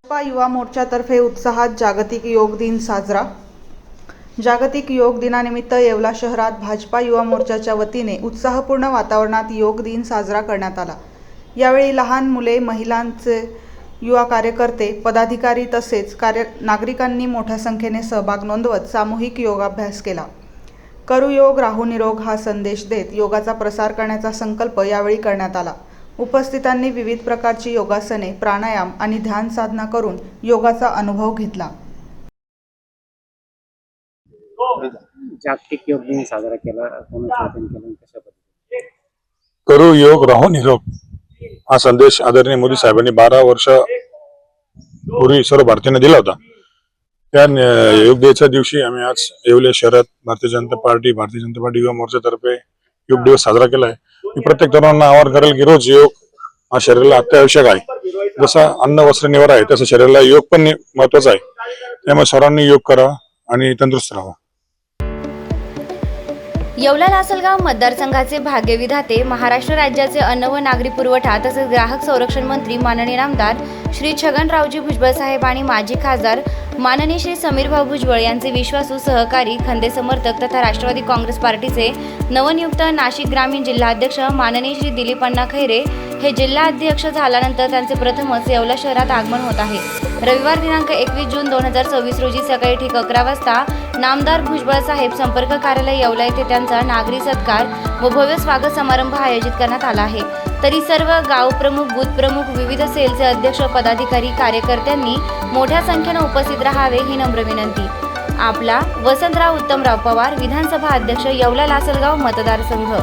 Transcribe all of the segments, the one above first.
भाजपा युवा मोर्चातर्फे उत्साहात जागतिक योग दिन साजरा। जागतिक योग दिनानिमित्त येवला शहरात भाजपा युवा मोर्चाच्या वतीने उत्साहपूर्ण वातावरणात योग दिन साजरा करण्यात आला। यावेळी लहान मुले, महिलांचे, युवा कार्यकर्ते, पदाधिकारी तसेच नागरिकांनी मोठ्या संख्येने सहभाग नोंदवत सामूहिक योगाभ्यास केला। करू योग राहू निरोग हा संदेश देत योगाचा प्रसार करण्याचा संकल्प यावेळी करण्यात आला। उपस्थितांनी विविध प्रकारची योगासने, प्राणायाम आणि ध्यान साधना करून योगाचा अनुभव घेतला। जागतिक योग दिन साजरा केला, कोणाच्या वतीने केला, कशा पद्धतीने? करू योग राहू निरोग हा संदेश आदरणीय मोदी साहेबांनी 12 वर्ष पूर्वी सर्व भारतीयांना दिला होता। त्या योग दिनाच्या दिवशी आम्ही आज येवले शहरात भारतीय जनता पार्टी युवा मोर्चातर्फे योग दिवस साजरा केला आहे। मी प्रत्येक तरुणांना आवाहन करेल की रोज योग हा शरीराला अत्यावश्यक आहे। जसा अन्न वस्त्र निवारा आहे तसं शरीराला योग पण महत्वाचा आहे। त्यामुळे सर्वांनी योग करावा आणि तंदुरुस्त राहावा। येवला लासलगाव मतदारसंघाचे भाग्यविधाते, महाराष्ट्र राज्याचे अन्न व नागरी पुरवठा तसेच ग्राहक संरक्षण मंत्री माननीय आमदार श्री छगनरावजी भुजबळ साहेब आणि माजी खासदार माननीय श्री समीरभाऊ भुजबळ यांचे विश्वासू सहकारी, खंदे समर्थक तथा राष्ट्रवादी काँग्रेस पार्टीचे नवनियुक्त नाशिक ग्रामीण जिल्हाध्यक्ष माननीय श्री दिलीप अण्णा खैरे हे जिल्हाध्यक्ष झाल्यानंतर त्यांचे प्रथमच येवला शहरात आगमन होत आहे। रविवार दिनांक 21 जून 2024 रोजी सकाळी ठीक 11 वाजता नामदार भुजबळ साहेब संपर्क कार्यालय येवला येथे त्यांचा नागरी सत्कार व भव्य स्वागत समारंभ आयोजित करण्यात आला आहे। तरी सर्व गाव प्रमुख, बूथ प्रमुख, विविध सेलचे अध्यक्ष, पदाधिकारी, कार्यकर्त्यांनी मोठ्या संख्येने उपस्थित राहावे ही नम्र विनंती। आपला वसंतराव उत्तमराव पवार, विधानसभा अध्यक्ष, येवला लासलगाव मतदारसंघ।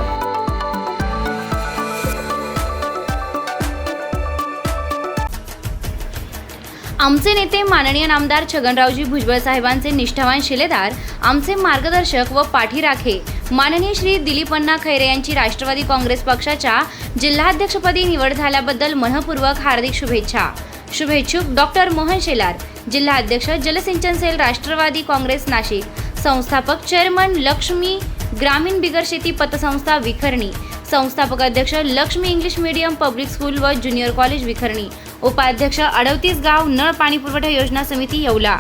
आमचे नेते माननीय आमदार छगनरावजी भुजबळ साहेबांचे निष्ठावान शिलेदार, आमचे मार्गदर्शक व पाठीराखे माननीय श्री दिलीप अण्णा खैरे यांची राष्ट्रवादी काँग्रेस पक्षाच्या जिल्हाध्यक्षपदी निवड झाल्याबद्दल मनःपूर्वक हार्दिक शुभेच्छा। शुभेच्छुक डॉक्टर मोहन शेलार, जिल्हाध्यक्ष, जलसिंचन सेल, राष्ट्रवादी काँग्रेस नाशिक। संस्थापक चेअरमन लक्ष्मी ग्रामीण बिगर शेती पतसंस्था विखरणी। संस्थापक अध्यक्ष Lakshmi English medium public school व ज्युनियर कॉलेज विखरणी। उपाध्यक्ष 38 गाव नळ पाणी पुरवठा योजना समिती येवला।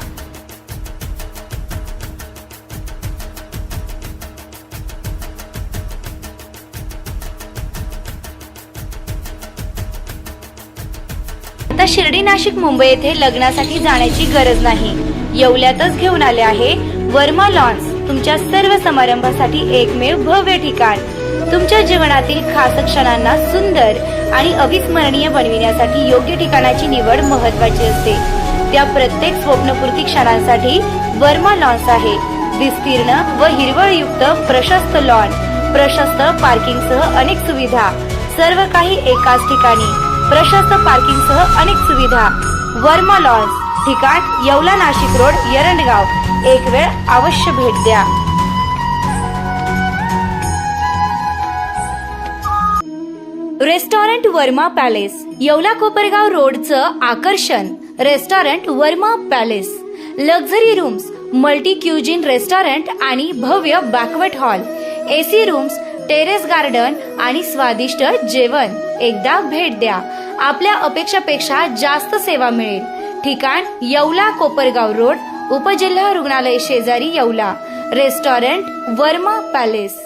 आता शिर्डी, नाशिक, मुंबई येथे लग्नासाठी जाण्याची गरज नाही। येवल्यातच घेऊन आले आहे वर्मा लॉन्स, तुमच्या सर्व समारंभासाठी एकमेव भव्य ठिकाण। तुमच्या जीवनातील खास क्षणांना सुंदर आणि अविस्मरणीय बनविण्यासाठी योग्य ठिकाणाची निवड महत्त्वाची असते। त्या प्रत्येक स्वप्नपूर्ती क्षणांसाठी वर्मा लॉन्स आहे। विस्तीर्ण व हिरवळयुक्त प्रशस्त लॉन, प्रशस्त पार्किंगसह अनेक सुविधा, सर्व काही एकाच ठिकाणी, प्रशस्त पार्किंगसह अनेक सुविधा। वर्मा लॉन्स, ठिकाण येवला नाशिक रोड, यरंडगाव। एक वेळ अवश्य भेट द्या। रेस्टॉरंट वर्मा पॅलेस, येवला कोपरगाव रोडचं आकर्षण। Restaurant Verma palace, luxury rooms, multi cuisine restaurant आणि भव्य banquet hall, AC rooms, terrace garden आणि स्वादिष्ट जेवण। एकदा भेट द्या, आपल्या अपेक्षापेक्षा जास्त सेवा मिळेल। ठिकाण येवला कोपरगाव रोड, उपजिल्हा रुग्णालय शेजारी, येवला। Restaurant Verma palace.